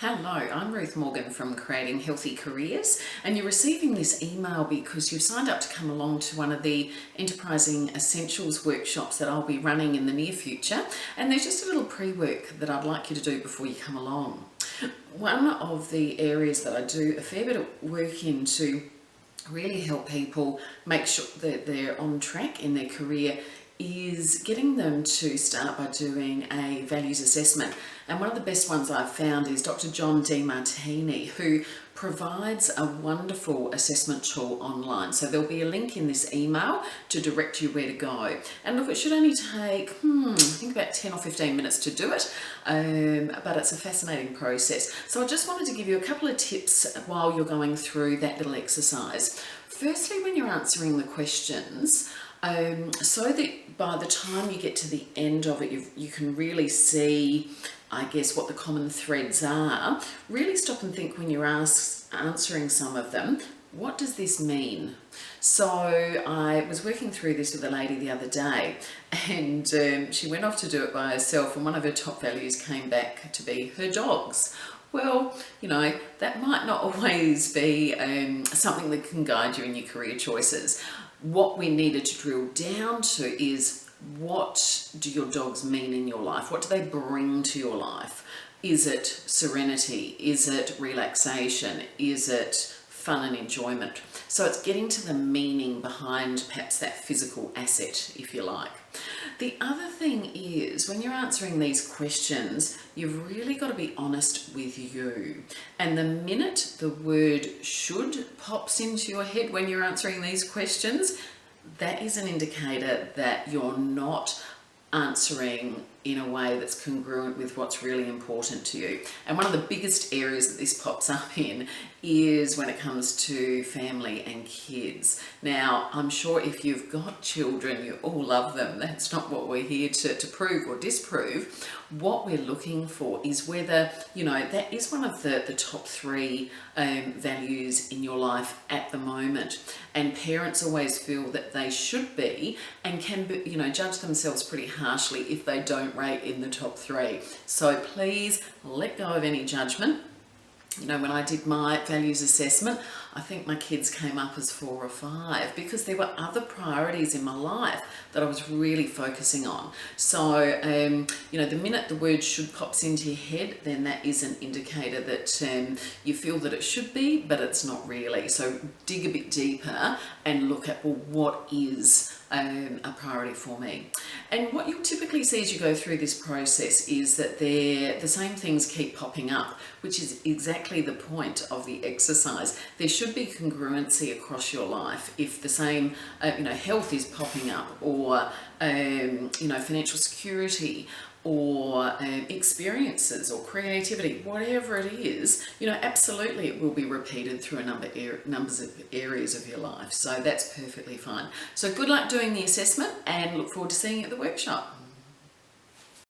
Hello, I'm Ruth Morgan from Creating Healthy Careers, and you're receiving this email because you've signed up to come along to one of the Enterprising Essentials workshops that I'll be running in the near future, and there's just a little pre-work that I'd like you to do before you come along. One of the areas that I do a fair bit of work in to really help people make sure that they're on track in their career is getting them to start by doing a values assessment. And one of the best ones I've found is Dr. John Demartini, who provides a wonderful assessment tool online. So there'll be a link in this email to direct you where to go. And look, it should only take, I think about 10 or 15 minutes to do it, but it's a fascinating process. So I just wanted to give you a couple of tips while you're going through that little exercise. Firstly, when you're answering the questions, so that by the time you get to the end of it, you can really see, I guess, what the common threads are. Really stop and think when you're answering some of them, what does this mean? So I was working through this with a lady the other day, and she went off to do it by herself, and one of her top values came back to be her dogs. Well, you know, that might not always be something that can guide you in your career choices. What we needed to drill down to is, what do your dogs mean in your life? What do they bring to your life? Is it serenity? Is it relaxation? Is it fun and enjoyment? So it's getting to the meaning behind perhaps that physical asset, if you like. The other thing is, when you're answering these questions, you've really got to be honest with you. And the minute the word should pops into your head when you're answering these questions, that is an indicator that you're not answering in a way that's congruent with what's really important to you. And one of the biggest areas that this pops up in is when it comes to family and kids. Now, I'm sure if you've got children, you all love them. That's not what we're here to prove or disprove. What we're looking for is whether, that is one of the top three values in your life at the moment. And parents always feel that they should be, and can be, judge themselves pretty harshly if they don't rate in the top three. So please let go of any judgment. When I did my values assessment, I think my kids came up as 4 or 5 because there were other priorities in my life that I was really focusing on. So, the minute the word should pops into your head, then that is an indicator that you feel that it should be, but it's not really. So dig a bit deeper and look at, well, what is a priority for me? And what you'll typically see as you go through this process is that the same things keep popping up, which is exactly the point of the exercise. There should be congruency across your life. If the same, health is popping up, or, financial security, or experiences, or creativity, whatever it is, absolutely it will be repeated through a numbers of areas of your life. So that's perfectly fine. So good luck doing the assessment, and look forward to seeing you at the workshop.